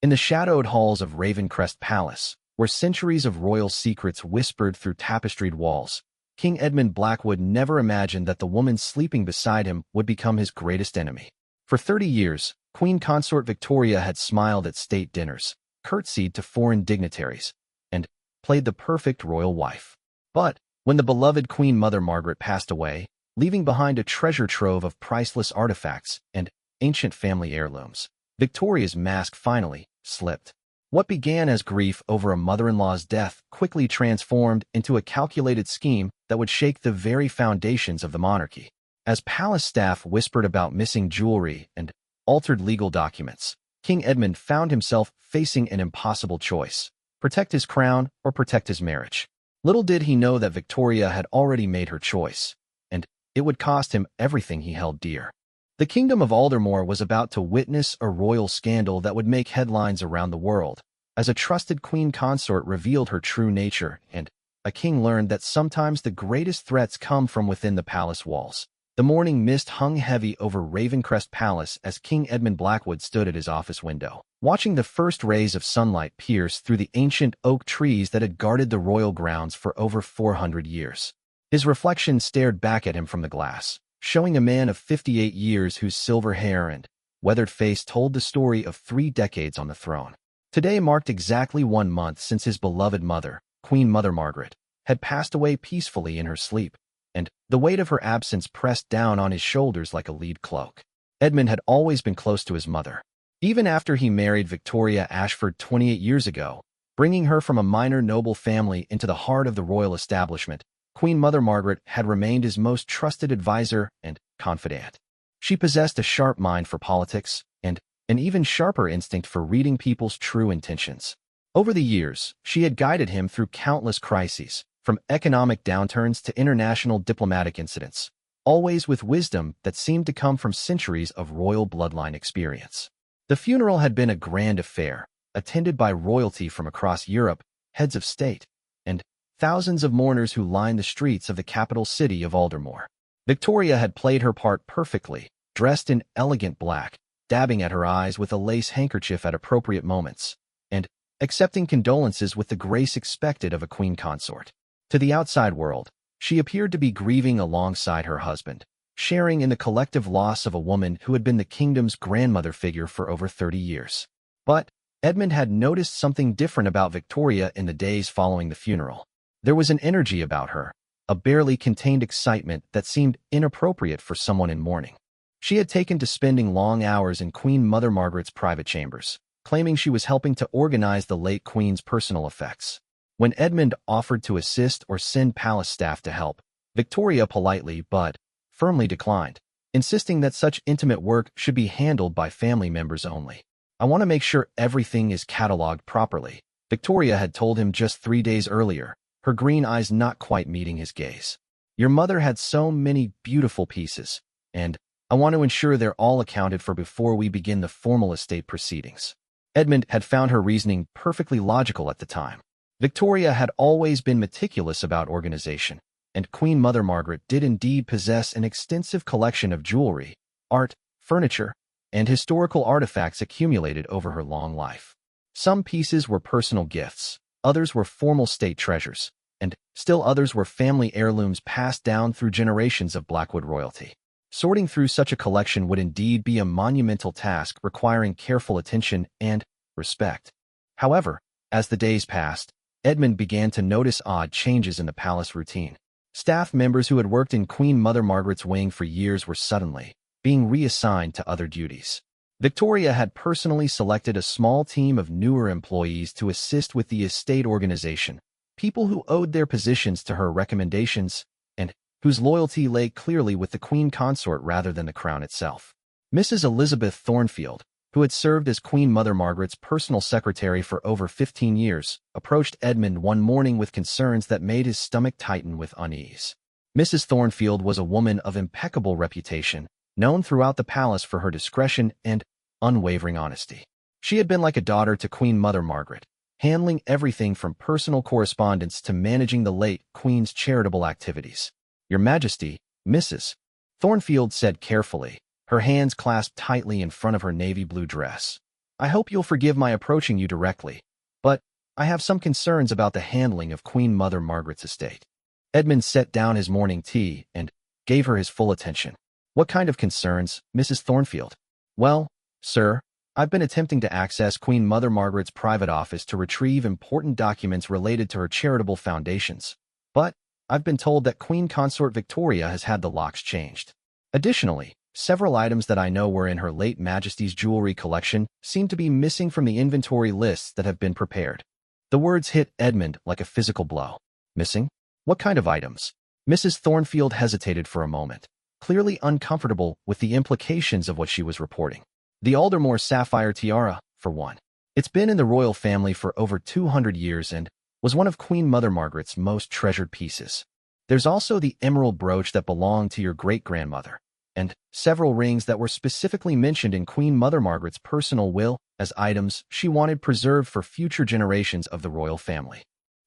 In the shadowed halls of Ravencrest Palace, where centuries of royal secrets whispered through tapestried walls, King Edmund Blackwood never imagined that the woman sleeping beside him would become his greatest enemy. For 30 years, Queen Consort Victoria had smiled at state dinners, curtsied to foreign dignitaries, and played the perfect royal wife. But when the beloved Queen Mother Margaret passed away, leaving behind a treasure trove of priceless artifacts and ancient family heirlooms, Victoria's mask finally slipped. What began as grief over a mother-in-law's death quickly transformed into a calculated scheme that would shake the very foundations of the monarchy. As palace staff whispered about missing jewelry and altered legal documents, King Edmund found himself facing an impossible choice: protect his crown or protect his marriage. Little did he know that Victoria had already made her choice, and it would cost him everything he held dear. The kingdom of Aldermore was about to witness a royal scandal that would make headlines around the world, as a trusted queen consort revealed her true nature, and a king learned that sometimes the greatest threats come from within the palace walls. The morning mist hung heavy over Ravencrest Palace as King Edmund Blackwood stood at his office window, watching the first rays of sunlight pierce through the ancient oak trees that had guarded the royal grounds for over 400 years. His reflection stared back at him from the glass, showing a man of 58 years whose silver hair and weathered face told the story of 3 decades on the throne. Today marked exactly 1 month since his beloved mother, Queen Mother Margaret, had passed away peacefully in her sleep, and the weight of her absence pressed down on his shoulders like a lead cloak. Edmund had always been close to his mother. Even after he married Victoria Ashford 28 years ago, bringing her from a minor noble family into the heart of the royal establishment, Queen Mother Margaret had remained his most trusted advisor and confidant. She possessed a sharp mind for politics and an even sharper instinct for reading people's true intentions. Over the years, she had guided him through countless crises, from economic downturns to international diplomatic incidents, always with wisdom that seemed to come from centuries of royal bloodline experience. The funeral had been a grand affair, attended by royalty from across Europe, heads of state, and thousands of mourners who lined the streets of the capital city of Aldermore. Victoria had played her part perfectly, dressed in elegant black, dabbing at her eyes with a lace handkerchief at appropriate moments, and accepting condolences with the grace expected of a queen consort. To the outside world, she appeared to be grieving alongside her husband, sharing in the collective loss of a woman who had been the kingdom's grandmother figure for over 30 years. But Edmund had noticed something different about Victoria in the days following the funeral. There was an energy about her, a barely contained excitement that seemed inappropriate for someone in mourning. She had taken to spending long hours in Queen Mother Margaret's private chambers, claiming she was helping to organize the late queen's personal effects. When Edmund offered to assist or send palace staff to help, Victoria politely but firmly declined, insisting that such intimate work should be handled by family members only. "I want to make sure everything is cataloged properly," Victoria had told him just 3 days earlier, her green eyes not quite meeting his gaze. "Your mother had so many beautiful pieces, and I want to ensure they're all accounted for before we begin the formal estate proceedings." Edmund had found her reasoning perfectly logical at the time. Victoria had always been meticulous about organization, and Queen Mother Margaret did indeed possess an extensive collection of jewelry, art, furniture, and historical artifacts accumulated over her long life. Some pieces were personal gifts, others were formal state treasures, and still others were family heirlooms passed down through generations of Blackwood royalty. Sorting through such a collection would indeed be a monumental task requiring careful attention and respect. However, as the days passed, Edmund began to notice odd changes in the palace routine. Staff members who had worked in Queen Mother Margaret's wing for years were suddenly being reassigned to other duties. Victoria had personally selected a small team of newer employees to assist with the estate organization, people who owed their positions to her recommendations and whose loyalty lay clearly with the queen consort rather than the crown itself. Mrs. Elizabeth Thornfield, who had served as Queen Mother Margaret's personal secretary for over 15 years, approached Edmund one morning with concerns that made his stomach tighten with unease. Mrs. Thornfield was a woman of impeccable reputation, known throughout the palace for her discretion and unwavering honesty. She had been like a daughter to Queen Mother Margaret, handling everything from personal correspondence to managing the late Queen's charitable activities. "Your Majesty, Mrs. Thornfield said carefully, her hands clasped tightly in front of her navy blue dress. I hope you'll forgive my approaching you directly, but I have some concerns about the handling of Queen Mother Margaret's estate. Edmund set down his morning tea and gave her his full attention. What kind of concerns, Mrs. Thornfield? Well, sir, I've been attempting to access Queen Mother Margaret's private office to retrieve important documents related to her charitable foundations, but I've been told that Queen Consort Victoria has had the locks changed. Additionally, several items that I know were in Her late Majesty's jewelry collection seem to be missing from the inventory lists that have been prepared. The words hit Edmund like a physical blow. Missing? What kind of items? Mrs. Thornfield hesitated for a moment, clearly uncomfortable with the implications of what she was reporting. The Aldermore sapphire tiara, for one. It's been in the royal family for over 200 years and was one of Queen Mother Margaret's most treasured pieces. There's also the emerald brooch that belonged to your great-grandmother, and several rings that were specifically mentioned in Queen Mother Margaret's personal will as items she wanted preserved for future generations of the royal family.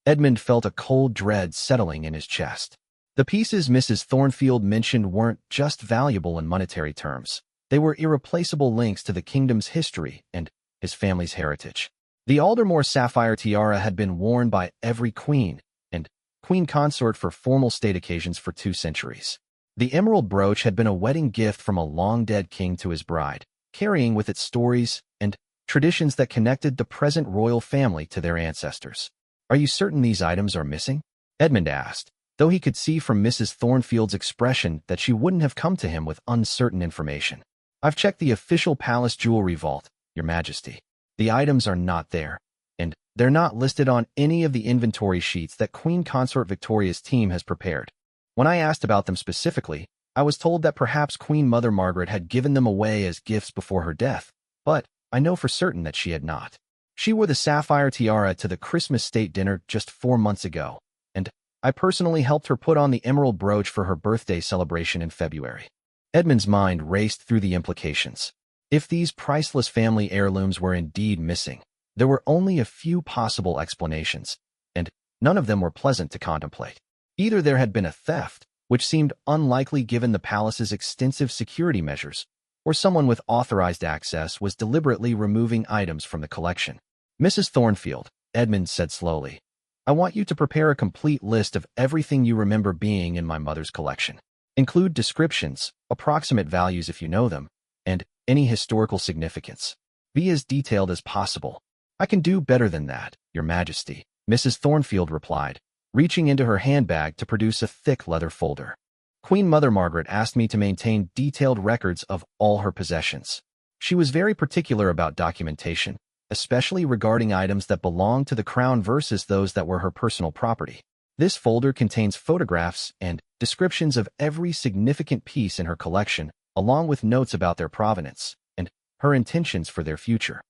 Edmund felt a cold dread settling in his chest. The pieces Mrs. Thornfield mentioned weren't just valuable in monetary terms. They were irreplaceable links to the kingdom's history and his family's heritage. The Aldermore sapphire tiara had been worn by every queen and queen consort for formal state occasions for 2 centuries. The emerald brooch had been a wedding gift from a long-dead king to his bride, carrying with it stories and traditions that connected the present royal family to their ancestors. Are you certain these items are missing? Edmund asked, though he could see from Mrs. Thornfield's expression that she wouldn't have come to him with uncertain information. I've checked the official palace jewelry vault, Your Majesty. The items are not there, and they're not listed on any of the inventory sheets that Queen Consort Victoria's team has prepared. When I asked about them specifically, I was told that perhaps Queen Mother Margaret had given them away as gifts before her death, but I know for certain that she had not. She wore the sapphire tiara to the Christmas state dinner just 4 months ago, and I personally helped her put on the emerald brooch for her birthday celebration in February. Edmund's mind raced through the implications. If these priceless family heirlooms were indeed missing, there were only a few possible explanations, and none of them were pleasant to contemplate. Either there had been a theft, which seemed unlikely given the palace's extensive security measures, or someone with authorized access was deliberately removing items from the collection. Mrs. Thornfield, Edmund said slowly, I want you to prepare a complete list of everything you remember being in my mother's collection. Include descriptions, approximate values if you know them, and any historical significance. Be as detailed as possible. I can do better than that, Your Majesty, Mrs. Thornfield replied, reaching into her handbag to produce a thick leather folder. Queen Mother Margaret asked me to maintain detailed records of all her possessions. She was very particular about documentation, especially regarding items that belonged to the crown versus those that were her personal property. This folder contains photographs and descriptions of every significant piece in her collection, along with notes about their provenance and her intentions for their future.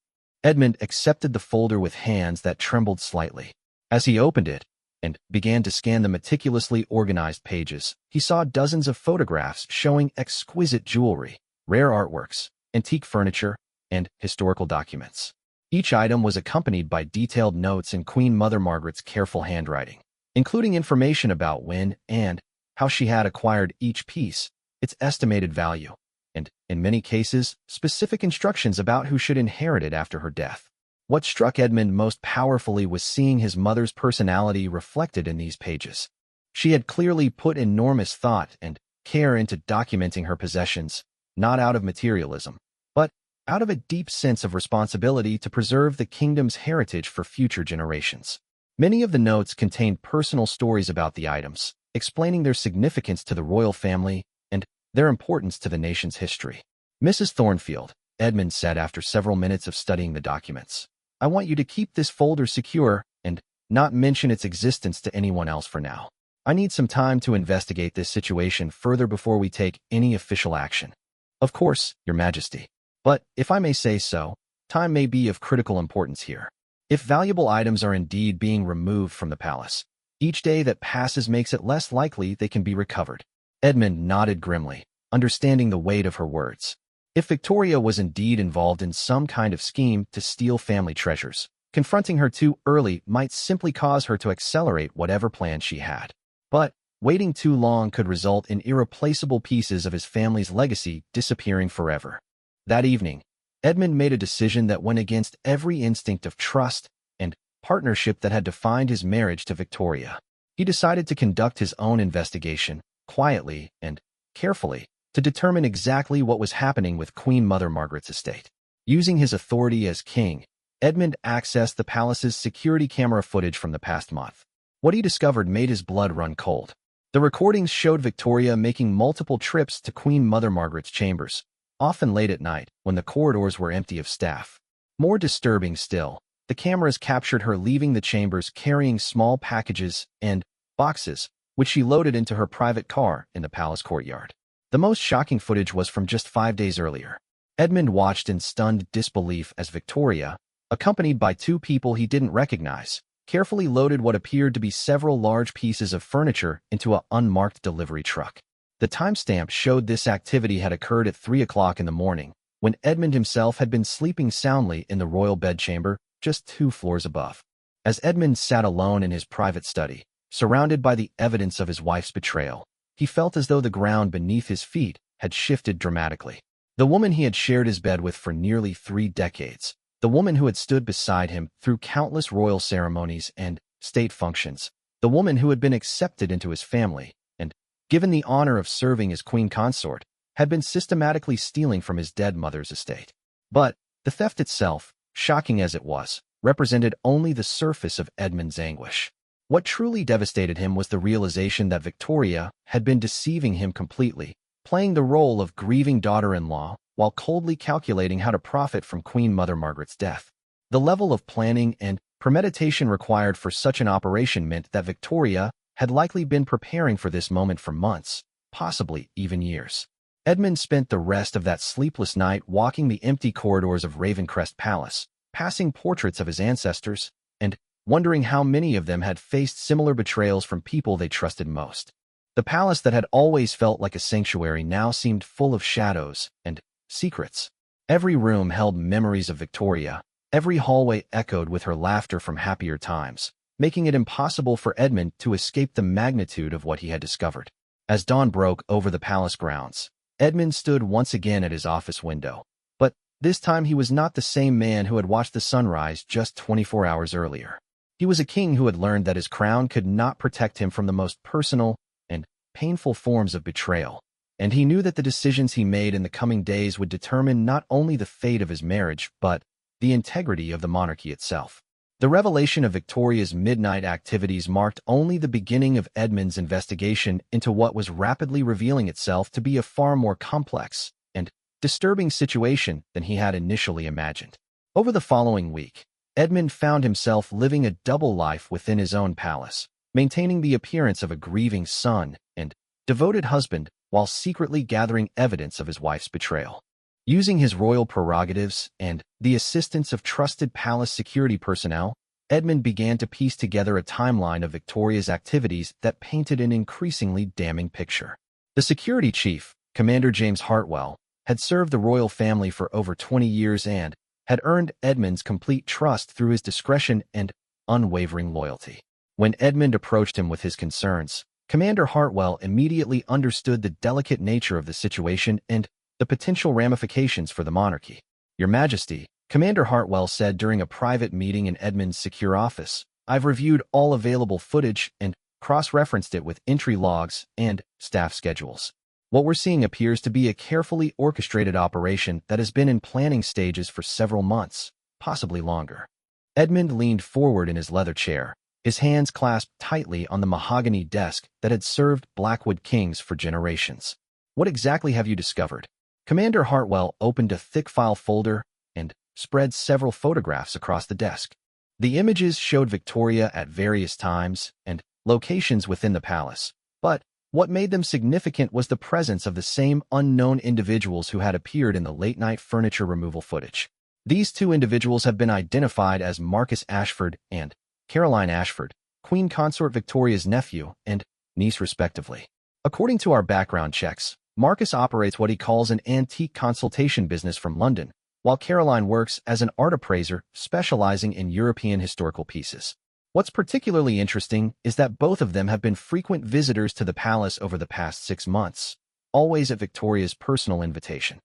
Edmund accepted the folder with hands that trembled slightly. As he opened it and began to scan the meticulously organized pages, he saw dozens of photographs showing exquisite jewelry, rare artworks, antique furniture, and historical documents. Each item was accompanied by detailed notes in Queen Mother Margaret's careful handwriting, including information about when and how she had acquired each piece, its estimated value, and, in many cases, specific instructions about who should inherit it after her death. What struck Edmund most powerfully was seeing his mother's personality reflected in these pages. She had clearly put enormous thought and care into documenting her possessions, not out of materialism, but out of a deep sense of responsibility to preserve the kingdom's heritage for future generations. Many of the notes contained personal stories about the items, explaining their significance to the royal family and their importance to the nation's history. Mrs. Thornfield, Edmund said after several minutes of studying the documents, I want you to keep this folder secure and not mention its existence to anyone else for now. I need some time to investigate this situation further before we take any official action. Of course, Your Majesty. But, if I may say so, time may be of critical importance here. If valuable items are indeed being removed from the palace, each day that passes makes it less likely they can be recovered. Edmund nodded grimly, understanding the weight of her words. If Victoria was indeed involved in some kind of scheme to steal family treasures, confronting her too early might simply cause her to accelerate whatever plan she had. But waiting too long could result in irreplaceable pieces of his family's legacy disappearing forever. That evening, Edmund made a decision that went against every instinct of trust and partnership that had defined his marriage to Victoria. He decided to conduct his own investigation, quietly and carefully, to determine exactly what was happening with Queen Mother Margaret's estate. Using his authority as king, Edmund accessed the palace's security camera footage from the past month. What he discovered made his blood run cold. The recordings showed Victoria making multiple trips to Queen Mother Margaret's chambers, often late at night when the corridors were empty of staff. More disturbing still, the cameras captured her leaving the chambers carrying small packages and boxes, which she loaded into her private car in the palace courtyard. The most shocking footage was from just 5 days earlier. Edmund watched in stunned disbelief as Victoria, accompanied by 2 people he didn't recognize, carefully loaded what appeared to be several large pieces of furniture into an unmarked delivery truck. The timestamp showed this activity had occurred at 3 o'clock in the morning, when Edmund himself had been sleeping soundly in the royal bedchamber just 2 floors above. As Edmund sat alone in his private study, surrounded by the evidence of his wife's betrayal, he felt as though the ground beneath his feet had shifted dramatically. The woman he had shared his bed with for nearly 3 decades, the woman who had stood beside him through countless royal ceremonies and state functions, the woman who had been accepted into his family and, given the honor of serving as queen consort, had been systematically stealing from his dead mother's estate. But the theft itself, shocking as it was, represented only the surface of Edmund's anguish. What truly devastated him was the realization that Victoria had been deceiving him completely, playing the role of grieving daughter-in-law while coldly calculating how to profit from Queen Mother Margaret's death. The level of planning and premeditation required for such an operation meant that Victoria had likely been preparing for this moment for months, possibly even years. Edmund spent the rest of that sleepless night walking the empty corridors of Ravencrest Palace, passing portraits of his ancestors, and wondering how many of them had faced similar betrayals from people they trusted most. The palace that had always felt like a sanctuary now seemed full of shadows and secrets. Every room held memories of Victoria, every hallway echoed with her laughter from happier times, making it impossible for Edmund to escape the magnitude of what he had discovered. As dawn broke over the palace grounds, Edmund stood once again at his office window, but this time he was not the same man who had watched the sunrise just 24 hours earlier. He was a king who had learned that his crown could not protect him from the most personal and painful forms of betrayal, and he knew that the decisions he made in the coming days would determine not only the fate of his marriage, but the integrity of the monarchy itself. The revelation of Victoria's midnight activities marked only the beginning of Edmund's investigation into what was rapidly revealing itself to be a far more complex and disturbing situation than he had initially imagined. Over the following week, Edmund found himself living a double life within his own palace, maintaining the appearance of a grieving son and devoted husband while secretly gathering evidence of his wife's betrayal. Using his royal prerogatives and the assistance of trusted palace security personnel, Edmund began to piece together a timeline of Victoria's activities that painted an increasingly damning picture. The security chief, Commander James Hartwell, had served the royal family for over 20 years and had earned Edmund's complete trust through his discretion and unwavering loyalty. When Edmund approached him with his concerns, Commander Hartwell immediately understood the delicate nature of the situation and the potential ramifications for the monarchy. "Your Majesty," Commander Hartwell said during a private meeting in Edmund's secure office, "I've reviewed all available footage and cross-referenced it with entry logs and staff schedules. What we're seeing appears to be a carefully orchestrated operation that has been in planning stages for several months, possibly longer." Edmund leaned forward in his leather chair, his hands clasped tightly on the mahogany desk that had served Blackwood kings for generations. "What exactly have you discovered?" Commander Hartwell opened a thick file folder and spread several photographs across the desk. The images showed Victoria at various times and locations within the palace, but what made them significant was the presence of the same unknown individuals who had appeared in the late-night furniture removal footage. These 2 individuals have been identified as Marcus Ashford and Caroline Ashford, Queen Consort Victoria's nephew and niece respectively. According to our background checks, Marcus operates what he calls an antique consultation business from London, while Caroline works as an art appraiser specializing in European historical pieces. What's particularly interesting is that both of them have been frequent visitors to the palace over the past 6 months, always at Victoria's personal invitation.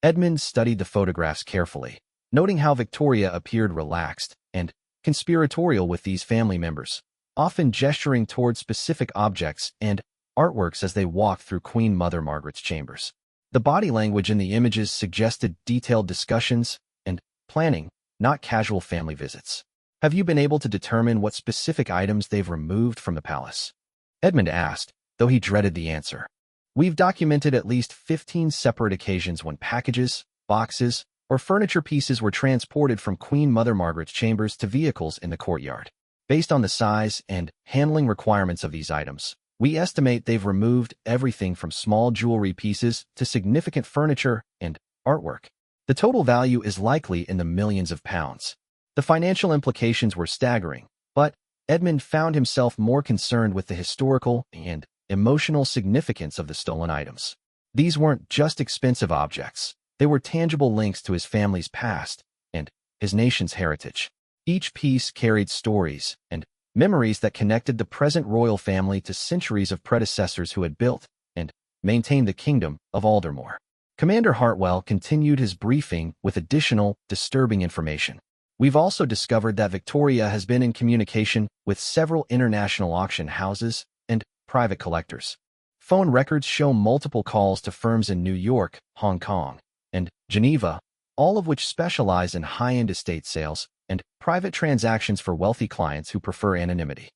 Edmund studied the photographs carefully, noting how Victoria appeared relaxed and conspiratorial with these family members, often gesturing toward specific objects and artworks as they walked through Queen Mother Margaret's chambers. The body language in the images suggested detailed discussions and planning, not casual family visits. Have you been able to determine what specific items they've removed from the palace? Edmund asked, though he dreaded the answer. We've documented at least 15 separate occasions when packages, boxes, or furniture pieces were transported from Queen Mother Margaret's chambers to vehicles in the courtyard. Based on the size and handling requirements of these items, we estimate they've removed everything from small jewelry pieces to significant furniture and artwork. The total value is likely in the millions of pounds. The financial implications were staggering, but Edmund found himself more concerned with the historical and emotional significance of the stolen items. These weren't just expensive objects. They were tangible links to his family's past and his nation's heritage. Each piece carried stories and memories that connected the present royal family to centuries of predecessors who had built and maintained the kingdom of Aldermore. Commander Hartwell continued his briefing with additional disturbing information. We've also discovered that Victoria has been in communication with several international auction houses and private collectors. Phone records show multiple calls to firms in New York, Hong Kong, and Geneva, all of which specialize in high-end estate sales and private transactions for wealthy clients who prefer anonymity.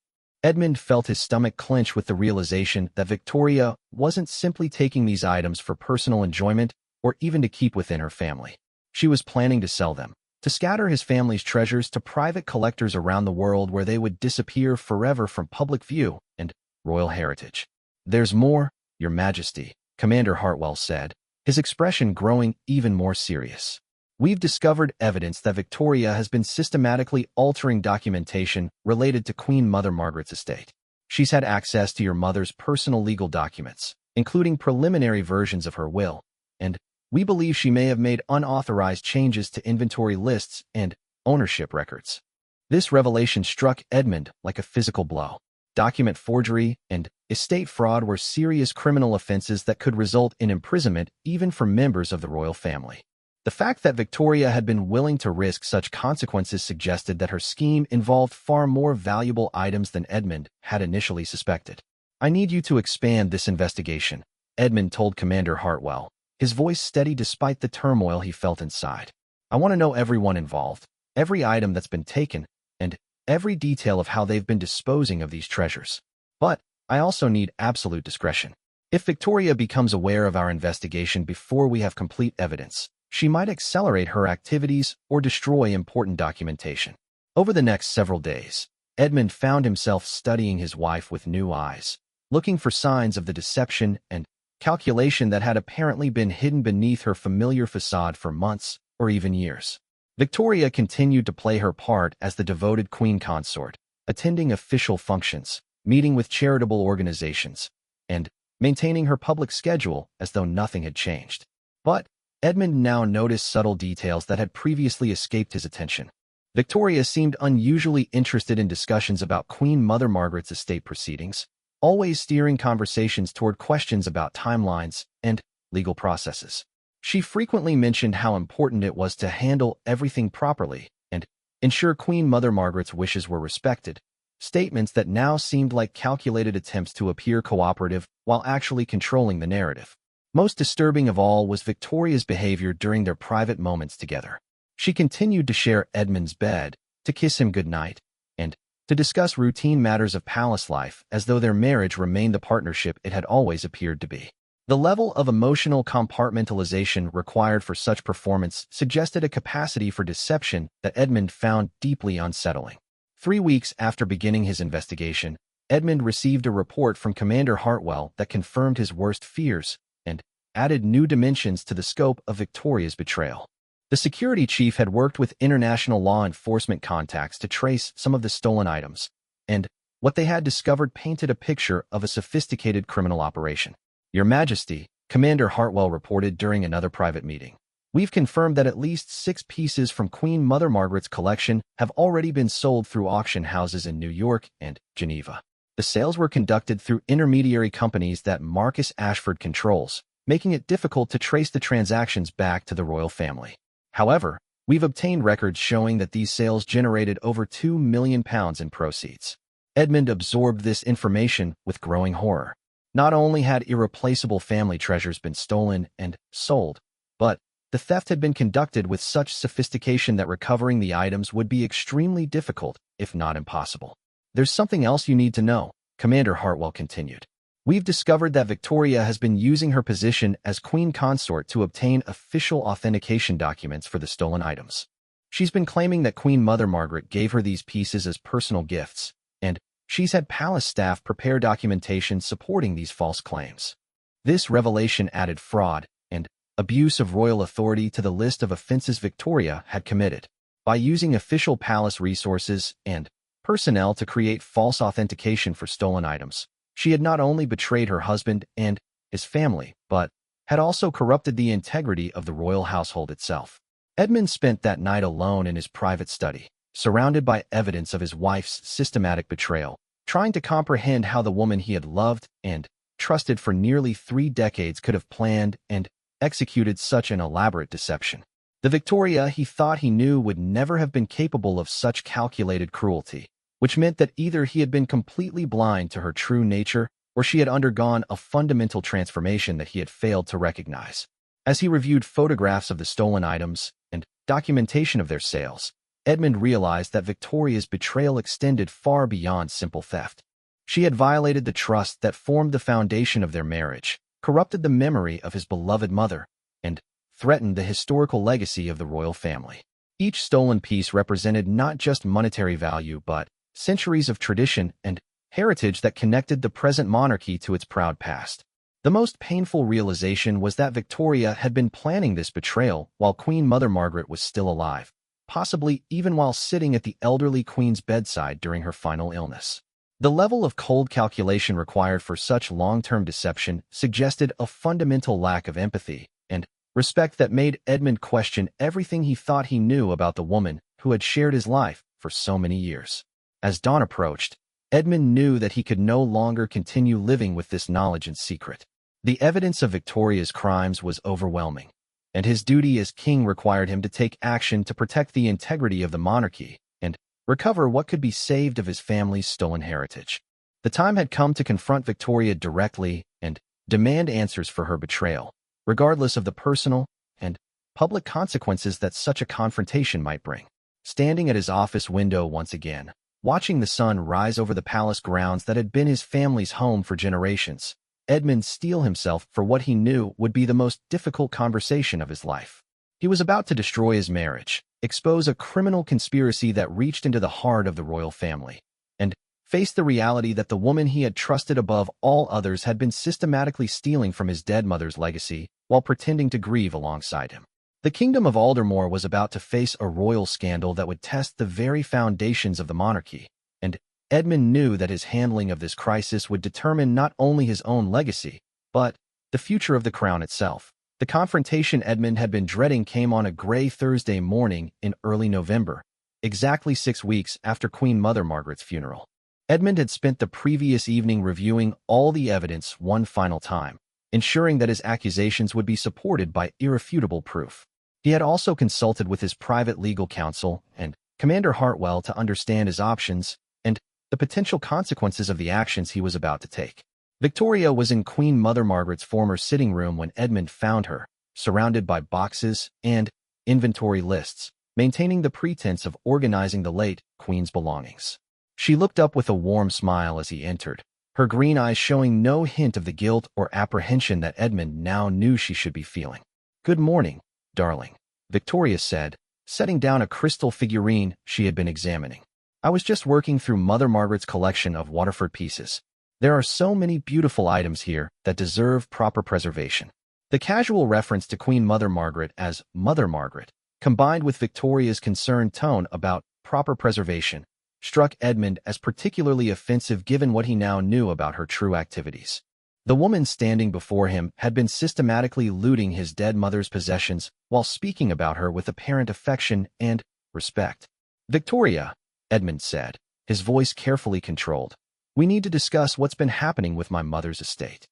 Edmund felt his stomach clench with the realization that Victoria wasn't simply taking these items for personal enjoyment or even to keep within her family. She was planning to sell them, to scatter his family's treasures to private collectors around the world where they would disappear forever from public view and royal heritage. "There's more, Your Majesty," Commander Hartwell said, his expression growing even more serious. "We've discovered evidence that Victoria has been systematically altering documentation related to Queen Mother Margaret's estate. She's had access to your mother's personal legal documents, including preliminary versions of her will, and we believe she may have made unauthorized changes to inventory lists and ownership records." This revelation struck Edmund like a physical blow. Document forgery and estate fraud were serious criminal offenses that could result in imprisonment even for members of the royal family. The fact that Victoria had been willing to risk such consequences suggested that her scheme involved far more valuable items than Edmund had initially suspected. "I need you to expand this investigation," Edmund told Commander Hartwell, his voice steady despite the turmoil he felt inside. "I want to know everyone involved, every item that's been taken, and every detail of how they've been disposing of these treasures. But I also need absolute discretion. If Victoria becomes aware of our investigation before we have complete evidence, she might accelerate her activities or destroy important documentation." Over the next several days, Edmund found himself studying his wife with new eyes, looking for signs of the deception and calculation that had apparently been hidden beneath her familiar facade for months or even years. Victoria continued to play her part as the devoted queen consort, attending official functions, meeting with charitable organizations, and maintaining her public schedule as though nothing had changed. But Edmund now noticed subtle details that had previously escaped his attention. Victoria seemed unusually interested in discussions about Queen Mother Margaret's estate proceedings, always steering conversations toward questions about timelines and legal processes. She frequently mentioned how important it was to handle everything properly and ensure Queen Mother Margaret's wishes were respected, statements that now seemed like calculated attempts to appear cooperative while actually controlling the narrative. Most disturbing of all was Victoria's behavior during their private moments together. She continued to share Edmund's bed, to kiss him goodnight, and to discuss routine matters of palace life as though their marriage remained the partnership it had always appeared to be. The level of emotional compartmentalization required for such performance suggested a capacity for deception that Edmund found deeply unsettling. 3 weeks after beginning his investigation, Edmund received a report from Commander Hartwell that confirmed his worst fears and added new dimensions to the scope of Victoria's betrayal. The security chief had worked with international law enforcement contacts to trace some of the stolen items, and what they had discovered painted a picture of a sophisticated criminal operation. "Your Majesty," Commander Hartwell reported during another private meeting, "we've confirmed that at least 6 pieces from Queen Mother Margaret's collection have already been sold through auction houses in New York and Geneva. The sales were conducted through intermediary companies that Marcus Ashford controls, making it difficult to trace the transactions back to the royal family. However, we've obtained records showing that these sales generated over £2 million in proceeds. Edmund absorbed this information with growing horror. Not only had irreplaceable family treasures been stolen and sold, but the theft had been conducted with such sophistication that recovering the items would be extremely difficult, if not impossible. There's something else you need to know, Commander Hartwell continued. We've discovered that Victoria has been using her position as Queen Consort to obtain official authentication documents for the stolen items. She's been claiming that Queen Mother Margaret gave her these pieces as personal gifts, and she's had palace staff prepare documentation supporting these false claims. This revelation added fraud and abuse of royal authority to the list of offenses Victoria had committed. By using official palace resources and personnel to create false authentication for stolen items, she had not only betrayed her husband and his family, but had also corrupted the integrity of the royal household itself. Edmund spent that night alone in his private study, surrounded by evidence of his wife's systematic betrayal, trying to comprehend how the woman he had loved and trusted for nearly 3 decades could have planned and executed such an elaborate deception. The Victoria he thought he knew would never have been capable of such calculated cruelty, which meant that either he had been completely blind to her true nature or she had undergone a fundamental transformation that he had failed to recognize. As he reviewed photographs of the stolen items and documentation of their sales, Edmund realized that Victoria's betrayal extended far beyond simple theft. She had violated the trust that formed the foundation of their marriage, corrupted the memory of his beloved mother, and threatened the historical legacy of the royal family. Each stolen piece represented not just monetary value but centuries of tradition and heritage that connected the present monarchy to its proud past. The most painful realization was that Victoria had been planning this betrayal while Queen Mother Margaret was still alive, possibly even while sitting at the elderly queen's bedside during her final illness. The level of cold calculation required for such long-term deception suggested a fundamental lack of empathy and respect that made Edmund question everything he thought he knew about the woman who had shared his life for so many years. As dawn approached, Edmund knew that he could no longer continue living with this knowledge in secret. The evidence of Victoria's crimes was overwhelming, and his duty as king required him to take action to protect the integrity of the monarchy and recover what could be saved of his family's stolen heritage. The time had come to confront Victoria directly and demand answers for her betrayal, regardless of the personal and public consequences that such a confrontation might bring. Standing at his office window once again, watching the sun rise over the palace grounds that had been his family's home for generations, Edmund steeled himself for what he knew would be the most difficult conversation of his life. He was about to destroy his marriage, expose a criminal conspiracy that reached into the heart of the royal family, and face the reality that the woman he had trusted above all others had been systematically stealing from his dead mother's legacy while pretending to grieve alongside him. The kingdom of Aldermore was about to face a royal scandal that would test the very foundations of the monarchy, and Edmund knew that his handling of this crisis would determine not only his own legacy, but the future of the crown itself. The confrontation Edmund had been dreading came on a gray Thursday morning in early November, exactly 6 weeks after Queen Mother Margaret's funeral. Edmund had spent the previous evening reviewing all the evidence one final time, ensuring that his accusations would be supported by irrefutable proof. He had also consulted with his private legal counsel and Commander Hartwell to understand his options and the potential consequences of the actions he was about to take. Victoria was in Queen Mother Margaret's former sitting room when Edmund found her, surrounded by boxes and inventory lists, maintaining the pretense of organizing the late Queen's belongings. She looked up with a warm smile as he entered, her green eyes showing no hint of the guilt or apprehension that Edmund now knew she should be feeling. "Good morning, darling," Victoria said, setting down a crystal figurine she had been examining. "I was just working through Mother Margaret's collection of Waterford pieces. There are so many beautiful items here that deserve proper preservation." The casual reference to Queen Mother Margaret as Mother Margaret, combined with Victoria's concerned tone about proper preservation, struck Edmund as particularly offensive given what he now knew about her true activities. The woman standing before him had been systematically looting his dead mother's possessions while speaking about her with apparent affection and respect. "Victoria," Edmund said, his voice carefully controlled, "we need to discuss what's been happening with my mother's estate."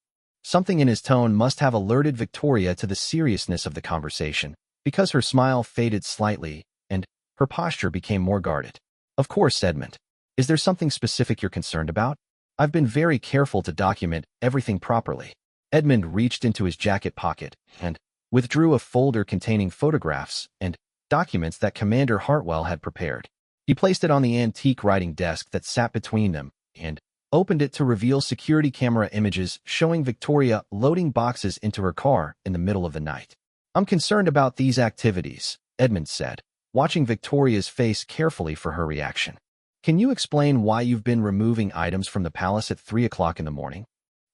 Something in his tone must have alerted Victoria to the seriousness of the conversation, because her smile faded slightly, and her posture became more guarded. Of course, Edmund. Is there something specific you're concerned about? I've been very careful to document everything properly. Edmund reached into his jacket pocket and withdrew a folder containing photographs and documents that Commander Hartwell had prepared. He placed it on the antique writing desk that sat between them and opened it to reveal security camera images showing Victoria loading boxes into her car in the middle of the night. I'm concerned about these activities, Edmund said, watching Victoria's face carefully for her reaction. Can you explain why you've been removing items from the palace at 3 o'clock in the morning?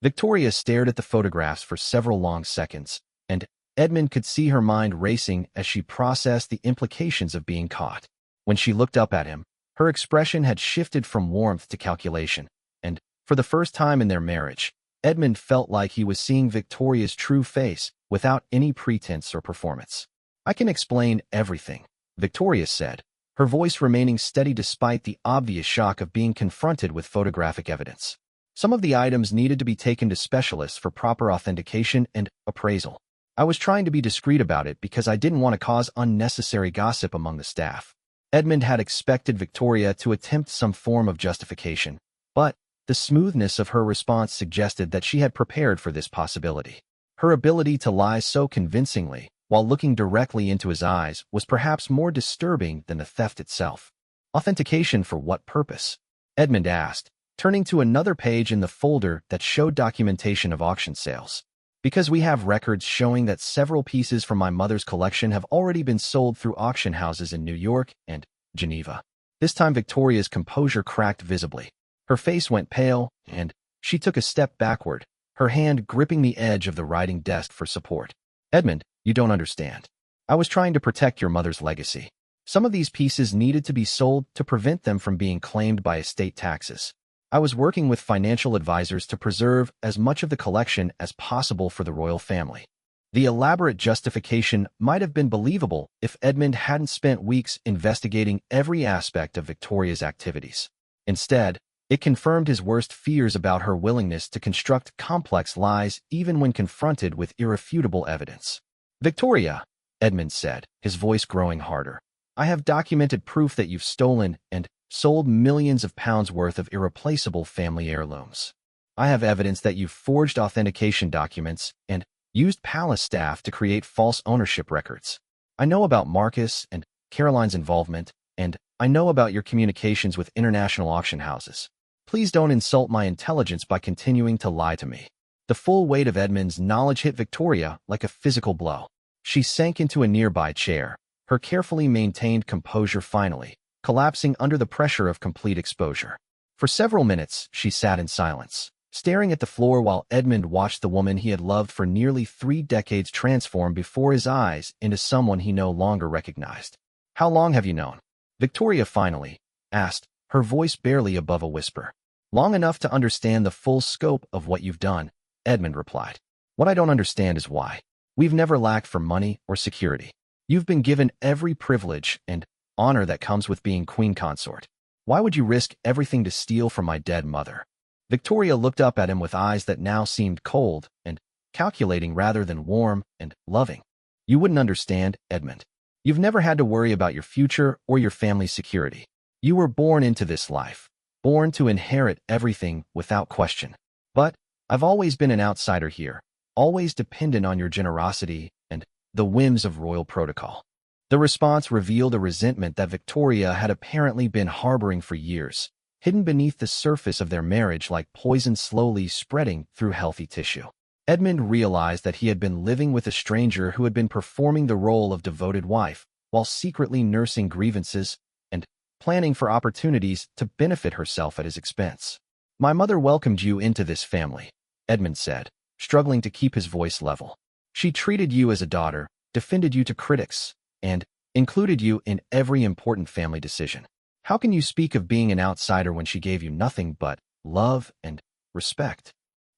Victoria stared at the photographs for several long seconds, and Edmund could see her mind racing as she processed the implications of being caught. When she looked up at him, her expression had shifted from warmth to calculation, and for the first time in their marriage, Edmund felt like he was seeing Victoria's true face without any pretense or performance. I can explain everything, Victoria said, her voice remaining steady despite the obvious shock of being confronted with photographic evidence. Some of the items needed to be taken to specialists for proper authentication and appraisal. I was trying to be discreet about it because I didn't want to cause unnecessary gossip among the staff. Edmund had expected Victoria to attempt some form of justification, but the smoothness of her response suggested that she had prepared for this possibility. Her ability to lie so convincingly while looking directly into his eyes was perhaps more disturbing than the theft itself. Authentication for what purpose? Edmund asked, turning to another page in the folder that showed documentation of auction sales. Because we have records showing that several pieces from my mother's collection have already been sold through auction houses in New York and Geneva. This time Victoria's composure cracked visibly. Her face went pale, and she took a step backward, her hand gripping the edge of the writing desk for support. Edmund, you don't understand. I was trying to protect your mother's legacy. Some of these pieces needed to be sold to prevent them from being claimed by estate taxes. I was working with financial advisors to preserve as much of the collection as possible for the royal family. The elaborate justification might have been believable if Edmund hadn't spent weeks investigating every aspect of Victoria's activities. Instead, it confirmed his worst fears about her willingness to construct complex lies even when confronted with irrefutable evidence. Victoria, Edmund said, his voice growing harder, I have documented proof that you've stolen and sold millions of pounds worth of irreplaceable family heirlooms. I have evidence that you've forged authentication documents and used palace staff to create false ownership records. I know about Marcus and Caroline's involvement, and I know about your communications with international auction houses. Please don't insult my intelligence by continuing to lie to me. The full weight of Edmund's knowledge hit Victoria like a physical blow. She sank into a nearby chair, her carefully maintained composure finally collapsing under the pressure of complete exposure. For several minutes, she sat in silence, staring at the floor while Edmund watched the woman he had loved for nearly 3 decades transform before his eyes into someone he no longer recognized. How long have you known? Victoria finally asked, her voice barely above a whisper. Long enough to understand the full scope of what you've done, Edmund replied. What I don't understand is why. We've never lacked for money or security. You've been given every privilege and honor that comes with being queen consort. Why would you risk everything to steal from my dead mother? Victoria looked up at him with eyes that now seemed cold and calculating rather than warm and loving. You wouldn't understand, Edmund. You've never had to worry about your future or your family's security. You were born into this life, born to inherit everything without question. But I've always been an outsider here, always dependent on your generosity and the whims of royal protocol. The response revealed a resentment that Victoria had apparently been harboring for years, hidden beneath the surface of their marriage like poison slowly spreading through healthy tissue. Edmund realized that he had been living with a stranger who had been performing the role of devoted wife, while secretly nursing grievances and planning for opportunities to benefit herself at his expense. My mother welcomed you into this family, Edmund said, struggling to keep his voice level. She treated you as a daughter, defended you to critics, and included you in every important family decision. How can you speak of being an outsider when she gave you nothing but love and respect?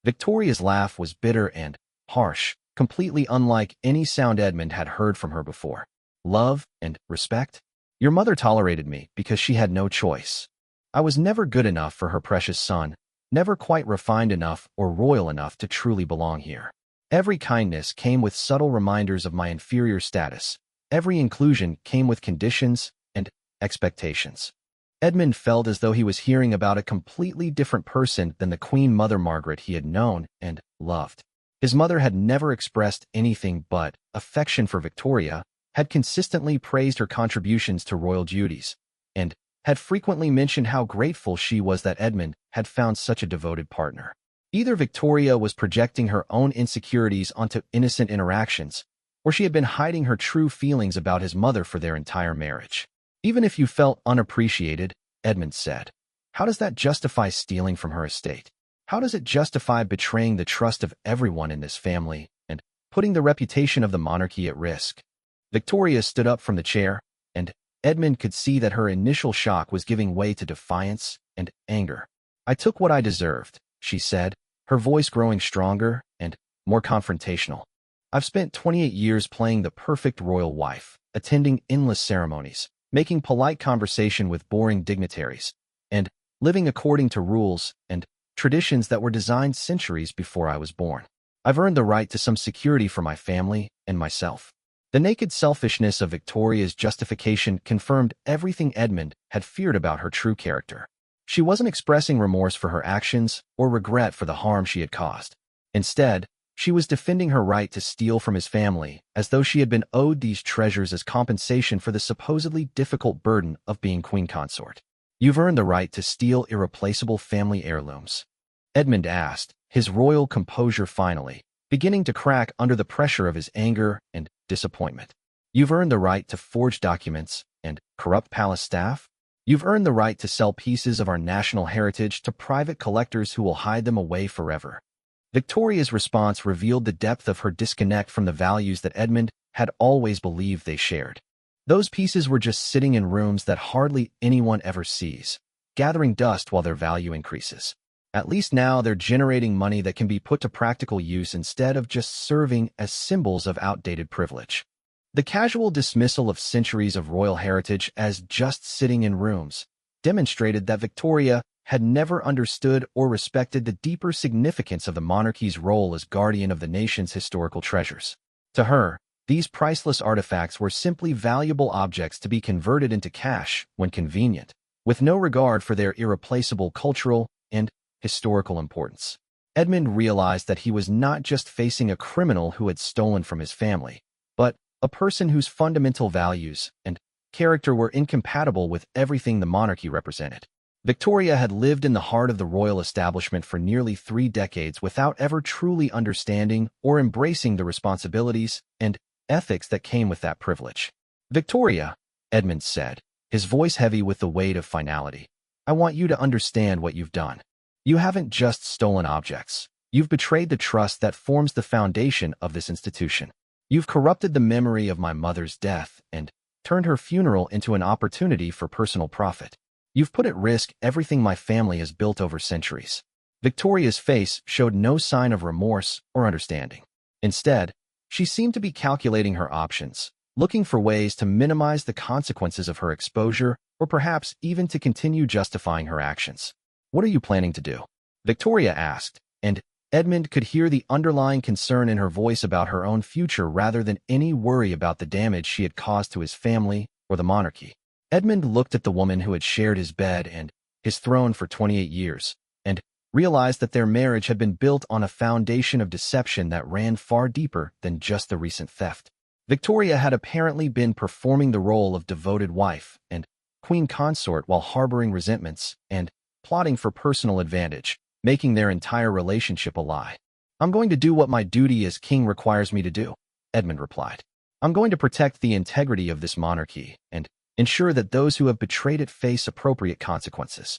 Victoria's laugh was bitter and harsh, completely unlike any sound Edmund had heard from her before. Love and respect? Your mother tolerated me because she had no choice. I was never good enough for her precious son, never quite refined enough or royal enough to truly belong here. Every kindness came with subtle reminders of my inferior status. Every inclusion came with conditions and expectations. Edmund felt as though he was hearing about a completely different person than the Queen Mother Margaret he had known and loved. His mother had never expressed anything but affection for Victoria, had consistently praised her contributions to royal duties, and had frequently mentioned how grateful she was that Edmund had found such a devoted partner. Either Victoria was projecting her own insecurities onto innocent interactions, or she had been hiding her true feelings about his mother for their entire marriage. Even if you felt unappreciated, Edmund said, how does that justify stealing from her estate? How does it justify betraying the trust of everyone in this family and putting the reputation of the monarchy at risk? Victoria stood up from the chair, and Edmund could see that her initial shock was giving way to defiance and anger. I took what I deserved, she said, her voice growing stronger and more confrontational. I've spent 28 years playing the perfect royal wife, attending endless ceremonies, making polite conversation with boring dignitaries, and living according to rules and traditions that were designed centuries before I was born. I've earned the right to some security for my family and myself. The naked selfishness of Victoria's justification confirmed everything Edmund had feared about her true character. She wasn't expressing remorse for her actions or regret for the harm she had caused. Instead, she was defending her right to steal from his family as though she had been owed these treasures as compensation for the supposedly difficult burden of being queen consort. You've earned the right to steal irreplaceable family heirlooms, Edmund asked, his royal composure finally beginning to crack under the pressure of his anger and disappointment. You've earned the right to forge documents and corrupt palace staff? You've earned the right to sell pieces of our national heritage to private collectors who will hide them away forever. Victoria's response revealed the depth of her disconnect from the values that Edmund had always believed they shared. Those pieces were just sitting in rooms that hardly anyone ever sees, gathering dust while their value increases. At least now they're generating money that can be put to practical use instead of just serving as symbols of outdated privilege. The casual dismissal of centuries of royal heritage as just sitting in rooms demonstrated that Victoria had never understood or respected the deeper significance of the monarchy's role as guardian of the nation's historical treasures. To her, these priceless artifacts were simply valuable objects to be converted into cash when convenient, with no regard for their irreplaceable cultural and historical importance. Edmund realized that he was not just facing a criminal who had stolen from his family, but a person whose fundamental values and character were incompatible with everything the monarchy represented. Victoria had lived in the heart of the royal establishment for nearly 3 decades without ever truly understanding or embracing the responsibilities and ethics that came with that privilege. Victoria, Edmund said, his voice heavy with the weight of finality, I want you to understand what you've done. You haven't just stolen objects. You've betrayed the trust that forms the foundation of this institution. You've corrupted the memory of my mother's death and turned her funeral into an opportunity for personal profit. You've put at risk everything my family has built over centuries. Victoria's face showed no sign of remorse or understanding. Instead, she seemed to be calculating her options, looking for ways to minimize the consequences of her exposure or perhaps even to continue justifying her actions. What are you planning to do? Victoria asked, and Edmund could hear the underlying concern in her voice about her own future rather than any worry about the damage she had caused to his family or the monarchy. Edmund looked at the woman who had shared his bed and his throne for 28 years, and realized that their marriage had been built on a foundation of deception that ran far deeper than just the recent theft. Victoria had apparently been performing the role of devoted wife and queen consort while harboring resentments and plotting for personal advantage, making their entire relationship a lie. I'm going to do what my duty as king requires me to do, Edmund replied. I'm going to protect the integrity of this monarchy and ensure that those who have betrayed it face appropriate consequences.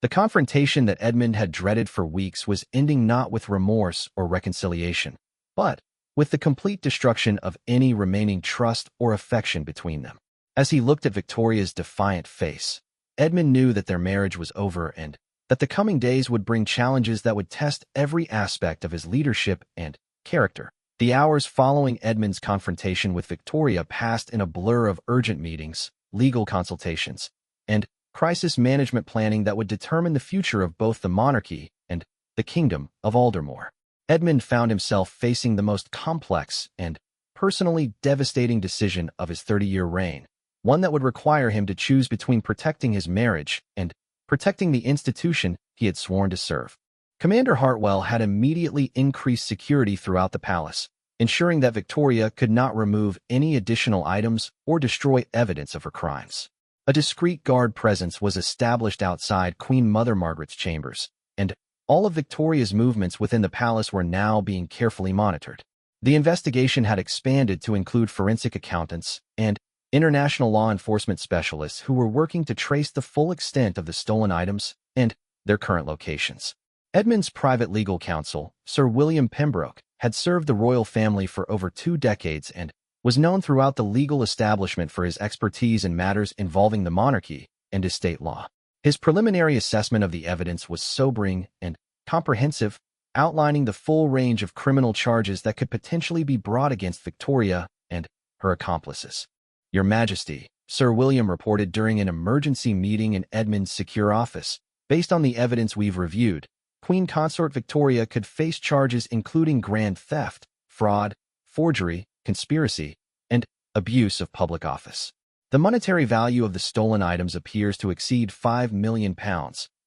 The confrontation that Edmund had dreaded for weeks was ending not with remorse or reconciliation, but with the complete destruction of any remaining trust or affection between them. As he looked at Victoria's defiant face, Edmund knew that their marriage was over and that the coming days would bring challenges that would test every aspect of his leadership and character. The hours following Edmund's confrontation with Victoria passed in a blur of urgent meetings, legal consultations, and crisis management planning that would determine the future of both the monarchy and the Kingdom of Aldermore. Edmund found himself facing the most complex and personally devastating decision of his 30-year reign, one that would require him to choose between protecting his marriage and protecting the institution he had sworn to serve. Commander Hartwell had immediately increased security throughout the palace, ensuring that Victoria could not remove any additional items or destroy evidence of her crimes. A discreet guard presence was established outside Queen Mother Margaret's chambers, and all of Victoria's movements within the palace were now being carefully monitored. The investigation had expanded to include forensic accountants and international law enforcement specialists who were working to trace the full extent of the stolen items and their current locations. Edmund's private legal counsel, Sir William Pembroke, had served the royal family for over 2 decades and was known throughout the legal establishment for his expertise in matters involving the monarchy and estate law. His preliminary assessment of the evidence was sobering and comprehensive, outlining the full range of criminal charges that could potentially be brought against Victoria and her accomplices. "Your Majesty," Sir William reported during an emergency meeting in Edmund's secure office, "based on the evidence we've reviewed, Queen Consort Victoria could face charges including grand theft, fraud, forgery, conspiracy, and abuse of public office. The monetary value of the stolen items appears to exceed £5 million,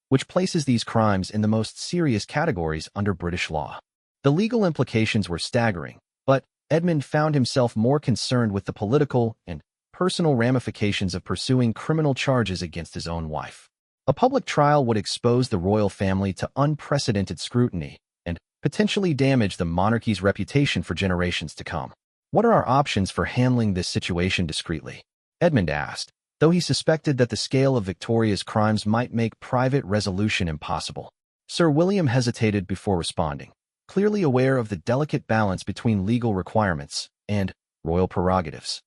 which places these crimes in the most serious categories under British law." The legal implications were staggering, but Edmund found himself more concerned with the political and personal ramifications of pursuing criminal charges against his own wife. A public trial would expose the royal family to unprecedented scrutiny and potentially damage the monarchy's reputation for generations to come. "What are our options for handling this situation discreetly?" Edmund asked, though he suspected that the scale of Victoria's crimes might make private resolution impossible. Sir William hesitated before responding, clearly aware of the delicate balance between legal requirements and royal prerogatives.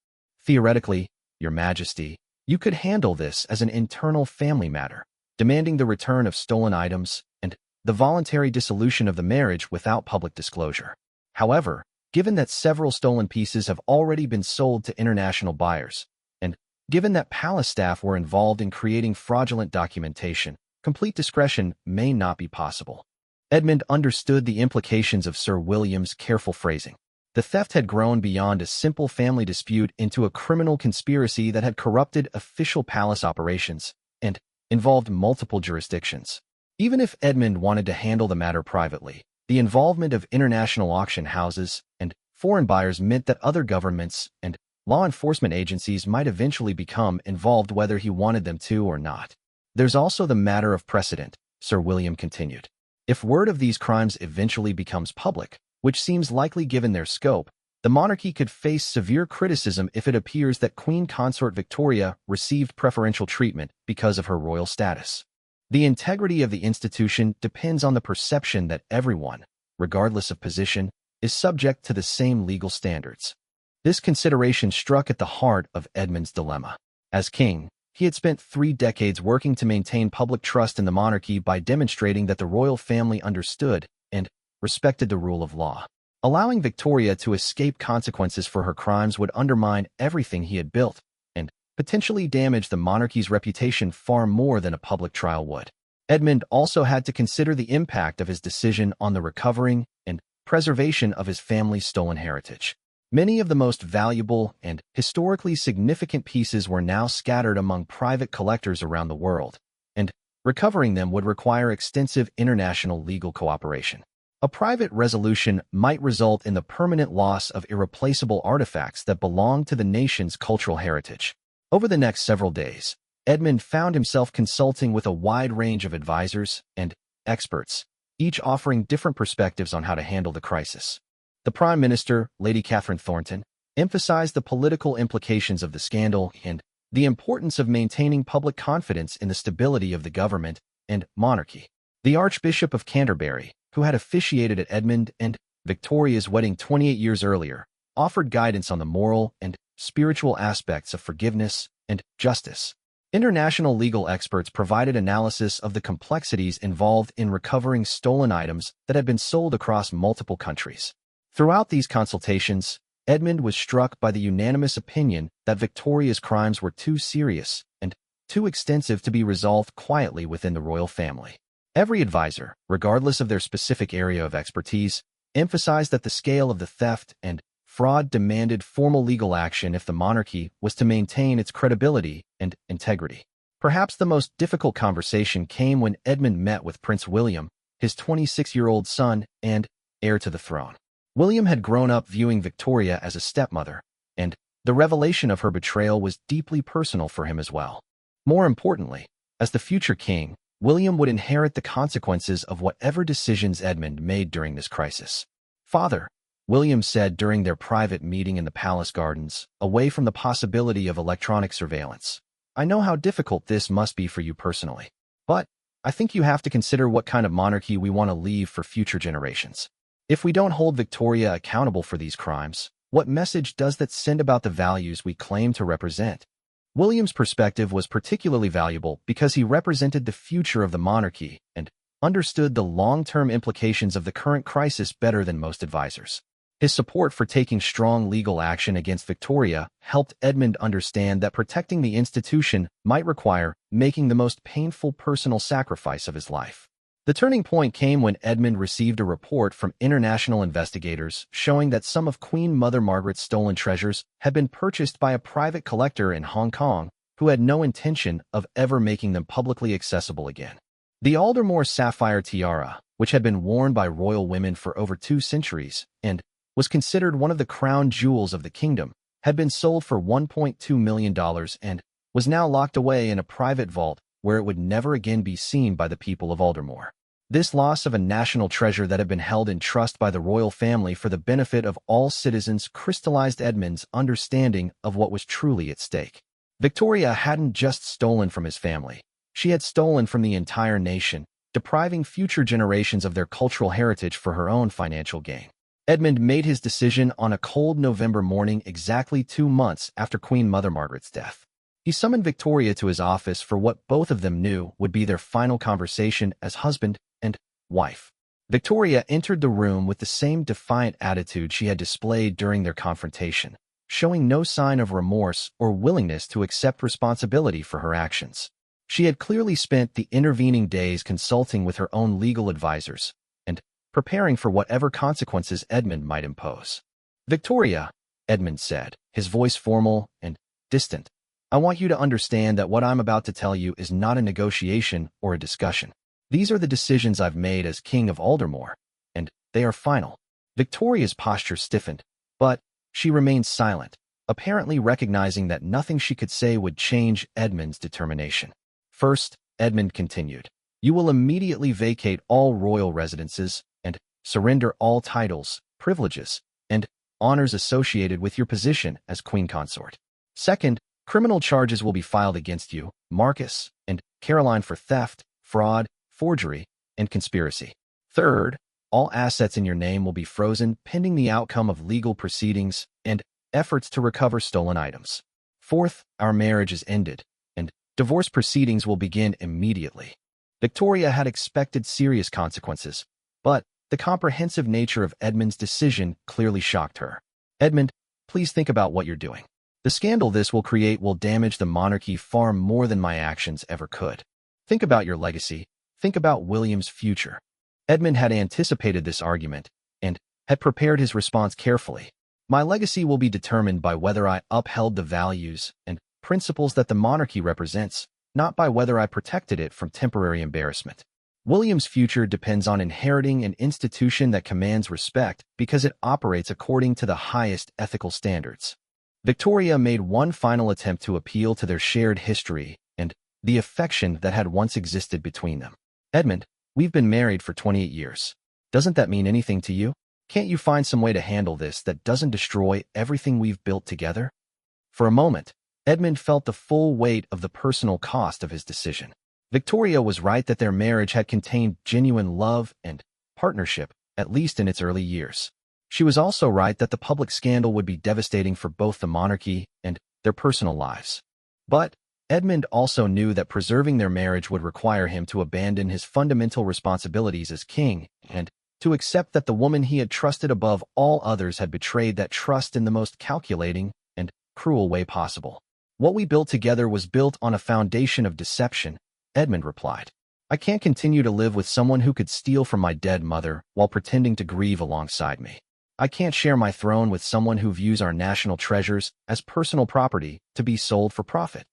"Theoretically, Your Majesty, you could handle this as an internal family matter, demanding the return of stolen items and the voluntary dissolution of the marriage without public disclosure. However, given that several stolen pieces have already been sold to international buyers, and given that palace staff were involved in creating fraudulent documentation, complete discretion may not be possible." Edmund understood the implications of Sir William's careful phrasing. The theft had grown beyond a simple family dispute into a criminal conspiracy that had corrupted official palace operations and involved multiple jurisdictions. Even if Edmund wanted to handle the matter privately, the involvement of international auction houses and foreign buyers meant that other governments and law enforcement agencies might eventually become involved whether he wanted them to or not. "There's also the matter of precedent," Sir William continued. "If word of these crimes eventually becomes public, which seems likely given their scope, the monarchy could face severe criticism if it appears that Queen Consort Victoria received preferential treatment because of her royal status. The integrity of the institution depends on the perception that everyone, regardless of position, is subject to the same legal standards." This consideration struck at the heart of Edmund's dilemma. As king, he had spent 3 decades working to maintain public trust in the monarchy by demonstrating that the royal family understood and respected the rule of law. Allowing Victoria to escape consequences for her crimes would undermine everything he had built and potentially damage the monarchy's reputation far more than a public trial would. Edmund also had to consider the impact of his decision on the recovering and preservation of his family's stolen heritage. Many of the most valuable and historically significant pieces were now scattered among private collectors around the world, and recovering them would require extensive international legal cooperation. A private resolution might result in the permanent loss of irreplaceable artifacts that belong to the nation's cultural heritage. Over the next several days, Edmund found himself consulting with a wide range of advisors and experts, each offering different perspectives on how to handle the crisis. The Prime Minister, Lady Catherine Thornton, emphasized the political implications of the scandal and the importance of maintaining public confidence in the stability of the government and monarchy. The Archbishop of Canterbury, who had officiated at Edmund and Victoria's wedding 28 years earlier, offered guidance on the moral and spiritual aspects of forgiveness and justice. International legal experts provided analysis of the complexities involved in recovering stolen items that had been sold across multiple countries. Throughout these consultations, Edmund was struck by the unanimous opinion that Victoria's crimes were too serious and too extensive to be resolved quietly within the royal family. Every advisor, regardless of their specific area of expertise, emphasized that the scale of the theft and fraud demanded formal legal action if the monarchy was to maintain its credibility and integrity. Perhaps the most difficult conversation came when Edmund met with Prince William, his 26-year-old son and heir to the throne. William had grown up viewing Victoria as a stepmother, and the revelation of her betrayal was deeply personal for him as well. More importantly, as the future king, William would inherit the consequences of whatever decisions Edmund made during this crisis. "Father," William said during their private meeting in the palace gardens, away from the possibility of electronic surveillance, "I know how difficult this must be for you personally. But I think you have to consider what kind of monarchy we want to leave for future generations. If we don't hold Victoria accountable for these crimes, what message does that send about the values we claim to represent?" William's perspective was particularly valuable because he represented the future of the monarchy and understood the long-term implications of the current crisis better than most advisors. His support for taking strong legal action against Victoria helped Edmund understand that protecting the institution might require making the most painful personal sacrifice of his life. The turning point came when Edmund received a report from international investigators showing that some of Queen Mother Margaret's stolen treasures had been purchased by a private collector in Hong Kong who had no intention of ever making them publicly accessible again. The Aldermore sapphire tiara, which had been worn by royal women for over 2 centuries and was considered one of the crown jewels of the kingdom, had been sold for $1.2 million and was now locked away in a private vault where it would never again be seen by the people of Aldermore. This loss of a national treasure that had been held in trust by the royal family for the benefit of all citizens crystallized Edmund's understanding of what was truly at stake. Victoria hadn't just stolen from his family. She had stolen from the entire nation, depriving future generations of their cultural heritage for her own financial gain. Edmund made his decision on a cold November morning exactly 2 months after Queen Mother Margaret's death. He summoned Victoria to his office for what both of them knew would be their final conversation as husband and wife. Victoria entered the room with the same defiant attitude she had displayed during their confrontation, showing no sign of remorse or willingness to accept responsibility for her actions. She had clearly spent the intervening days consulting with her own legal advisors and preparing for whatever consequences Edmund might impose. "Victoria," Edmund said, his voice formal and distant, "I want you to understand that what I'm about to tell you is not a negotiation or a discussion. These are the decisions I've made as King of Aldermore, and they are final." Victoria's posture stiffened, but she remained silent, apparently recognizing that nothing she could say would change Edmund's determination. "First," Edmund continued, "you will immediately vacate all royal residences and surrender all titles, privileges, and honors associated with your position as Queen Consort. Second, criminal charges will be filed against you, Marcus, and Caroline for theft, fraud, forgery, and conspiracy. Third, all assets in your name will be frozen pending the outcome of legal proceedings and efforts to recover stolen items. Fourth, our marriage is ended, and divorce proceedings will begin immediately." Victoria had expected serious consequences, but the comprehensive nature of Edmund's decision clearly shocked her. "Edmund, please think about what you're doing. The scandal this will create will damage the monarchy far more than my actions ever could. Think about your legacy. Think about William's future." Edmund had anticipated this argument and had prepared his response carefully. "My legacy will be determined by whether I upheld the values and principles that the monarchy represents, not by whether I protected it from temporary embarrassment. William's future depends on inheriting an institution that commands respect because it operates according to the highest ethical standards." Victoria made one final attempt to appeal to their shared history and the affection that had once existed between them. "Edmund, we've been married for 28 years. Doesn't that mean anything to you? Can't you find some way to handle this that doesn't destroy everything we've built together?" For a moment, Edmund felt the full weight of the personal cost of his decision. Victoria was right that their marriage had contained genuine love and partnership, at least in its early years. She was also right that the public scandal would be devastating for both the monarchy and their personal lives. But Edmund also knew that preserving their marriage would require him to abandon his fundamental responsibilities as king and to accept that the woman he had trusted above all others had betrayed that trust in the most calculating and cruel way possible. "What we built together was built on a foundation of deception," Edmund replied. I can't continue to live with someone who could steal from my dead mother while pretending to grieve alongside me. I can't share my throne with someone who views our national treasures as personal property to be sold for profit.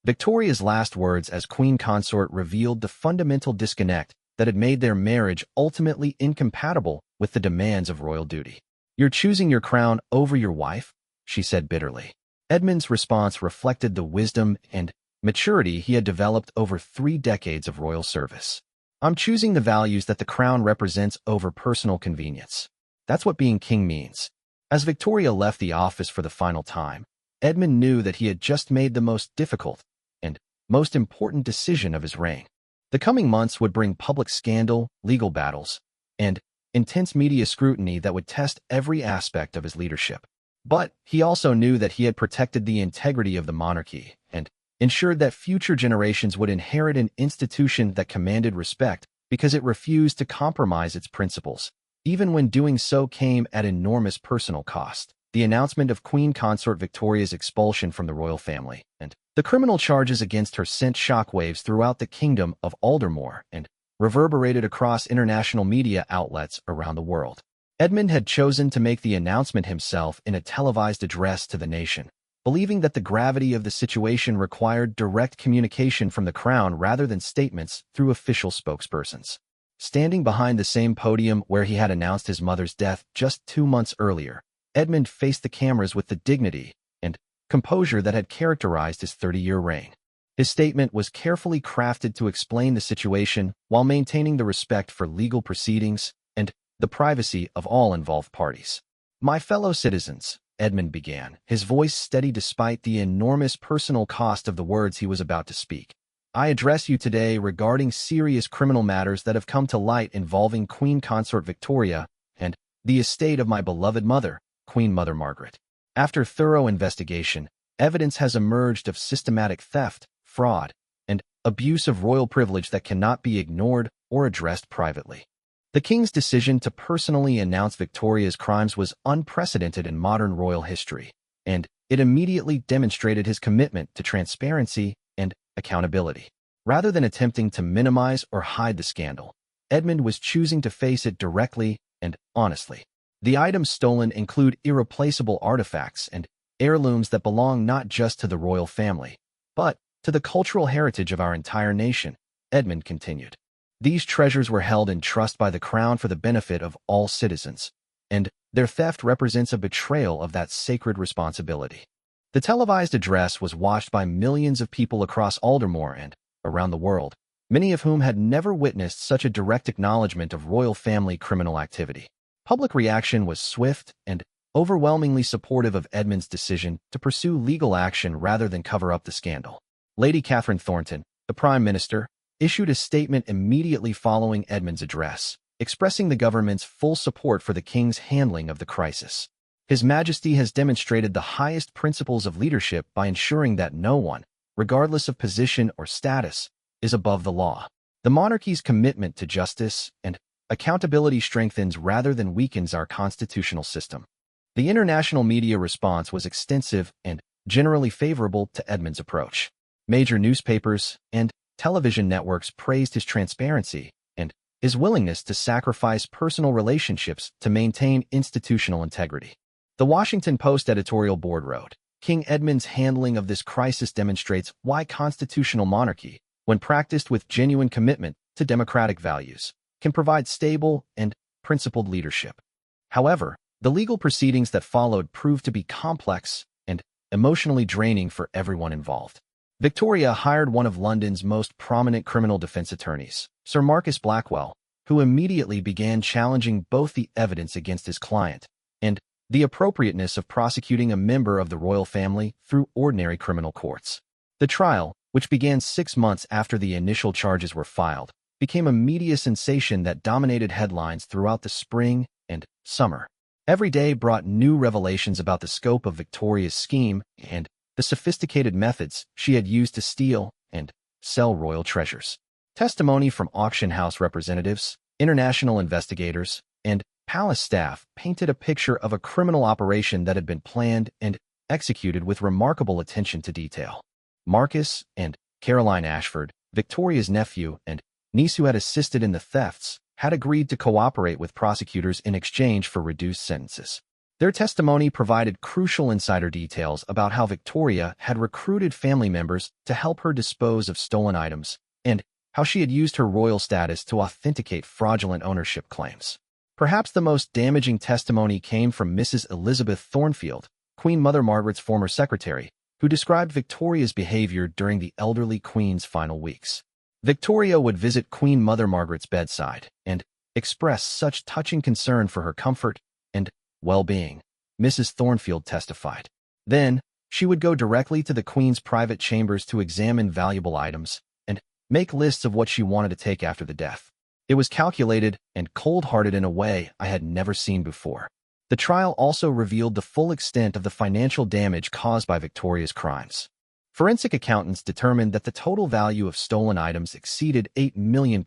Victoria's last words as queen consort revealed the fundamental disconnect that had made their marriage ultimately incompatible with the demands of royal duty. "You're choosing your crown over your wife?" she said bitterly. Edmund's response reflected the wisdom and maturity he had developed over 3 decades of royal service. "I'm choosing the values that the crown represents over personal convenience. That's what being king means." As Victoria left the office for the final time, Edmund knew that he had just made the most difficult and most important decision of his reign. The coming months would bring public scandal, legal battles, and intense media scrutiny that would test every aspect of his leadership. But he also knew that he had protected the integrity of the monarchy and ensured that future generations would inherit an institution that commanded respect because it refused to compromise its principles, even when doing so came at enormous personal cost. The announcement of Queen Consort Victoria's expulsion from the royal family and the criminal charges against her sent shockwaves throughout the kingdom of Aldermore and reverberated across international media outlets around the world. Edmund had chosen to make the announcement himself in a televised address to the nation, believing that the gravity of the situation required direct communication from the crown rather than statements through official spokespersons. Standing behind the same podium where he had announced his mother's death just 2 months earlier, Edmund faced the cameras with the dignity and composure that had characterized his 30-year reign. His statement was carefully crafted to explain the situation while maintaining the respect for legal proceedings and the privacy of all involved parties. "My fellow citizens," Edmund began, his voice steady despite the enormous personal cost of the words he was about to speak. "I address you today regarding serious criminal matters that have come to light involving Queen Consort Victoria and the estate of my beloved mother, Queen Mother Margaret. After thorough investigation, evidence has emerged of systematic theft, fraud, and abuse of royal privilege that cannot be ignored or addressed privately. The king's decision to personally announce Victoria's crimes was unprecedented in modern royal history, and it immediately demonstrated his commitment to transparency and accountability. Rather than attempting to minimize or hide the scandal, Edmund was choosing to face it directly and honestly. The items stolen include irreplaceable artifacts and heirlooms that belong not just to the royal family, but to the cultural heritage of our entire nation, Edmund continued. These treasures were held in trust by the crown for the benefit of all citizens, and their theft represents a betrayal of that sacred responsibility. The televised address was watched by millions of people across Aldermore and around the world, many of whom had never witnessed such a direct acknowledgement of royal family criminal activity. Public reaction was swift and overwhelmingly supportive of Edmund's decision to pursue legal action rather than cover up the scandal. Lady Catherine Thornton, the Prime Minister, issued a statement immediately following Edmund's address, expressing the government's full support for the king's handling of the crisis. His Majesty has demonstrated the highest principles of leadership by ensuring that no one, regardless of position or status, is above the law. The monarchy's commitment to justice and accountability strengthens rather than weakens our constitutional system. The international media response was extensive and generally favorable to Edmund's approach. Major newspapers and television networks praised his transparency and his willingness to sacrifice personal relationships to maintain institutional integrity. The Washington Post editorial board wrote, "King Edmund's handling of this crisis demonstrates why constitutional monarchy, when practiced with genuine commitment to democratic values, can provide stable and principled leadership." However, the legal proceedings that followed proved to be complex and emotionally draining for everyone involved. Victoria hired one of London's most prominent criminal defense attorneys, Sir Marcus Blackwell, who immediately began challenging both the evidence against his client and the appropriateness of prosecuting a member of the royal family through ordinary criminal courts. The trial, which began 6 months after the initial charges were filed, became a media sensation that dominated headlines throughout the spring and summer. Every day brought new revelations about the scope of Victoria's scheme and the sophisticated methods she had used to steal and sell royal treasures. Testimony from auction house representatives, international investigators, and palace staff painted a picture of a criminal operation that had been planned and executed with remarkable attention to detail. Marcus and Caroline Ashford, Victoria's nephew and niece who had assisted in the thefts, had agreed to cooperate with prosecutors in exchange for reduced sentences. Their testimony provided crucial insider details about how Victoria had recruited family members to help her dispose of stolen items, and how she had used her royal status to authenticate fraudulent ownership claims. Perhaps the most damaging testimony came from Mrs. Elizabeth Thornfield, Queen Mother Margaret's former secretary, who described Victoria's behavior during the elderly Queen's final weeks. Victoria would visit Queen Mother Margaret's bedside and express such touching concern for her comfort and well-being, Mrs. Thornfield testified. Then, she would go directly to the Queen's private chambers to examine valuable items and make lists of what she wanted to take after the death. It was calculated and cold-hearted in a way I had never seen before. The trial also revealed the full extent of the financial damage caused by Victoria's crimes. Forensic accountants determined that the total value of stolen items exceeded £8 million,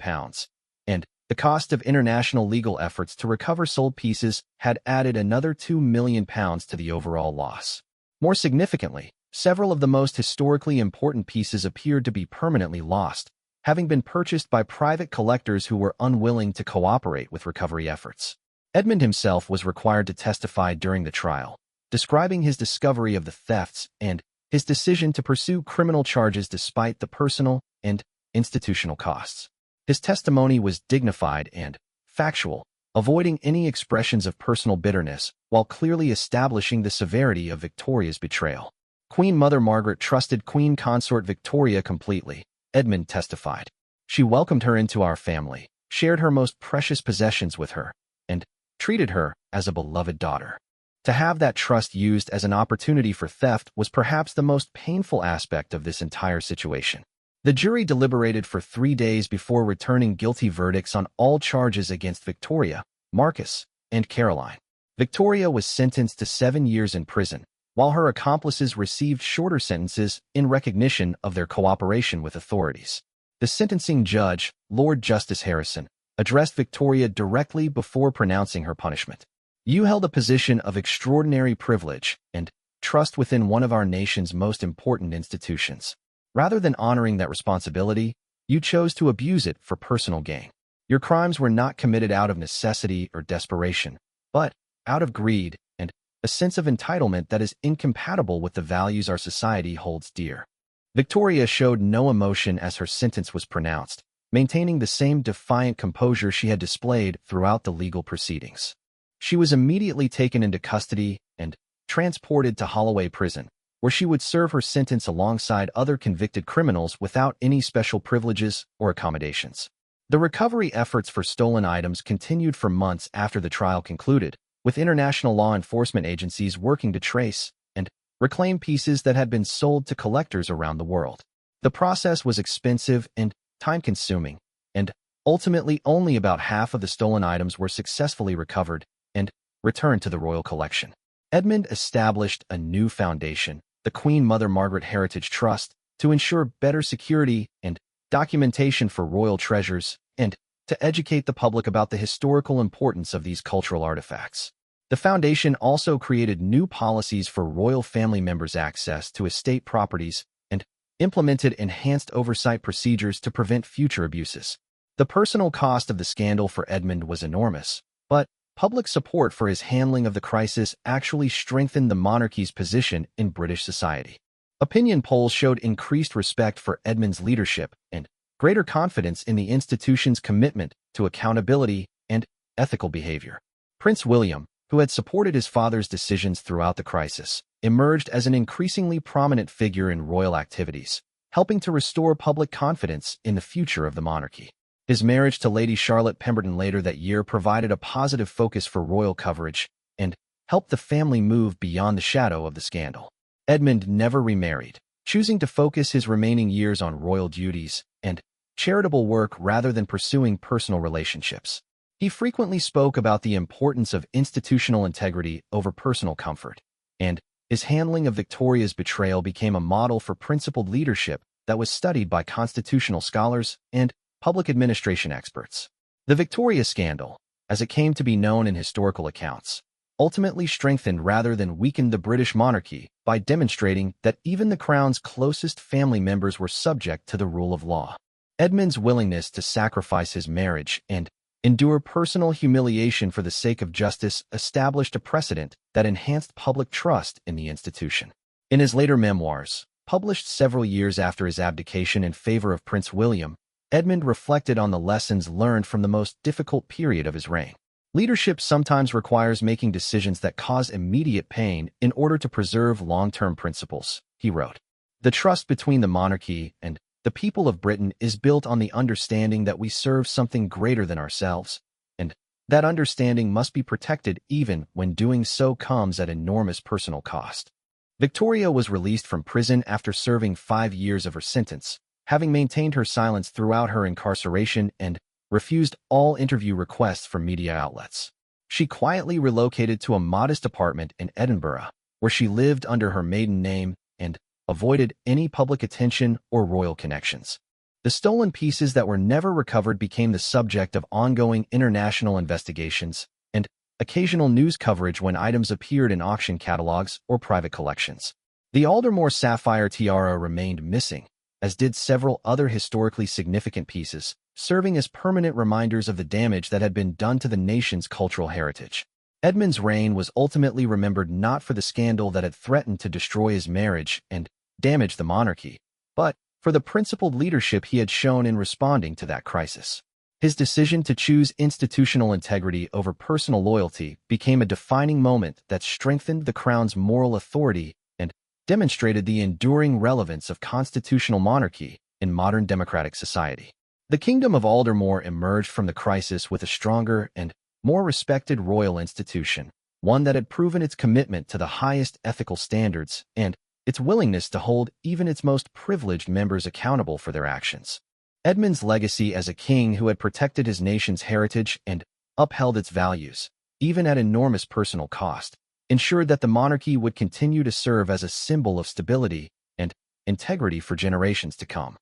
and the cost of international legal efforts to recover sold pieces had added another £2 million to the overall loss. More significantly, several of the most historically important pieces appeared to be permanently lost, having been purchased by private collectors who were unwilling to cooperate with recovery efforts. Edmund himself was required to testify during the trial, describing his discovery of the thefts and his decision to pursue criminal charges despite the personal and institutional costs. His testimony was dignified and factual, avoiding any expressions of personal bitterness while clearly establishing the severity of Victoria's betrayal. Queen Mother Margaret trusted Queen Consort Victoria completely, Edmund testified. She welcomed her into our family, shared her most precious possessions with her, and treated her as a beloved daughter. To have that trust used as an opportunity for theft was perhaps the most painful aspect of this entire situation. The jury deliberated for 3 days before returning guilty verdicts on all charges against Victoria, Marcus, and Caroline. Victoria was sentenced to 7 years in prison, while her accomplices received shorter sentences in recognition of their cooperation with authorities. The sentencing judge, Lord Justice Harrison, addressed Victoria directly before pronouncing her punishment. You held a position of extraordinary privilege and trust within one of our nation's most important institutions. Rather than honoring that responsibility, you chose to abuse it for personal gain. Your crimes were not committed out of necessity or desperation, but out of greed and a sense of entitlement that is incompatible with the values our society holds dear. Victoria showed no emotion as her sentence was pronounced, maintaining the same defiant composure she had displayed throughout the legal proceedings. She was immediately taken into custody and transported to Holloway Prison, where she would serve her sentence alongside other convicted criminals without any special privileges or accommodations. The recovery efforts for stolen items continued for months after the trial concluded, with international law enforcement agencies working to trace and reclaim pieces that had been sold to collectors around the world. The process was expensive and time-consuming, and ultimately only about half of the stolen items were successfully recovered and returned to the royal collection. Edmund established a new foundation, the Queen Mother Margaret Heritage Trust, to ensure better security and documentation for royal treasures and to educate the public about the historical importance of these cultural artifacts. The foundation also created new policies for royal family members' access to estate properties and implemented enhanced oversight procedures to prevent future abuses. The personal cost of the scandal for Edmund was enormous, but public support for his handling of the crisis actually strengthened the monarchy's position in British society. Opinion polls showed increased respect for Edmund's leadership and greater confidence in the institution's commitment to accountability and ethical behavior. Prince William, who had supported his father's decisions throughout the crisis, emerged as an increasingly prominent figure in royal activities, helping to restore public confidence in the future of the monarchy. His marriage to Lady Charlotte Pemberton later that year provided a positive focus for royal coverage and helped the family move beyond the shadow of the scandal. Edmund never remarried, choosing to focus his remaining years on royal duties and charitable work rather than pursuing personal relationships. He frequently spoke about the importance of institutional integrity over personal comfort, and his handling of Victoria's betrayal became a model for principled leadership that was studied by constitutional scholars and public administration experts. The Victoria scandal, as it came to be known in historical accounts, ultimately strengthened rather than weakened the British monarchy by demonstrating that even the Crown's closest family members were subject to the rule of law. Edmund's willingness to sacrifice his marriage and endure personal humiliation for the sake of justice established a precedent that enhanced public trust in the institution. In his later memoirs, published several years after his abdication in favor of Prince William, Edmund reflected on the lessons learned from the most difficult period of his reign. Leadership sometimes requires making decisions that cause immediate pain in order to preserve long-term principles, he wrote. The trust between the monarchy and the people of Britain is built on the understanding that we serve something greater than ourselves, and that understanding must be protected even when doing so comes at enormous personal cost. Victoria was released from prison after serving 5 years of her sentence, having maintained her silence throughout her incarceration and refused all interview requests from media outlets. She quietly relocated to a modest apartment in Edinburgh, where she lived under her maiden name and avoided any public attention or royal connections. The stolen pieces that were never recovered became the subject of ongoing international investigations and occasional news coverage when items appeared in auction catalogs or private collections. The Aldermore sapphire tiara remained missing, as did several other historically significant pieces, serving as permanent reminders of the damage that had been done to the nation's cultural heritage. Edmund's reign was ultimately remembered not for the scandal that had threatened to destroy his marriage and damage the monarchy, but for the principled leadership he had shown in responding to that crisis. His decision to choose institutional integrity over personal loyalty became a defining moment that strengthened the crown's moral authority and demonstrated the enduring relevance of constitutional monarchy in modern democratic society. The Kingdom of Aldermore emerged from the crisis with a stronger and more respected royal institution, one that had proven its commitment to the highest ethical standards and its willingness to hold even its most privileged members accountable for their actions. Edmund's legacy as a king who had protected his nation's heritage and upheld its values, even at enormous personal cost, ensured that the monarchy would continue to serve as a symbol of stability and integrity for generations to come.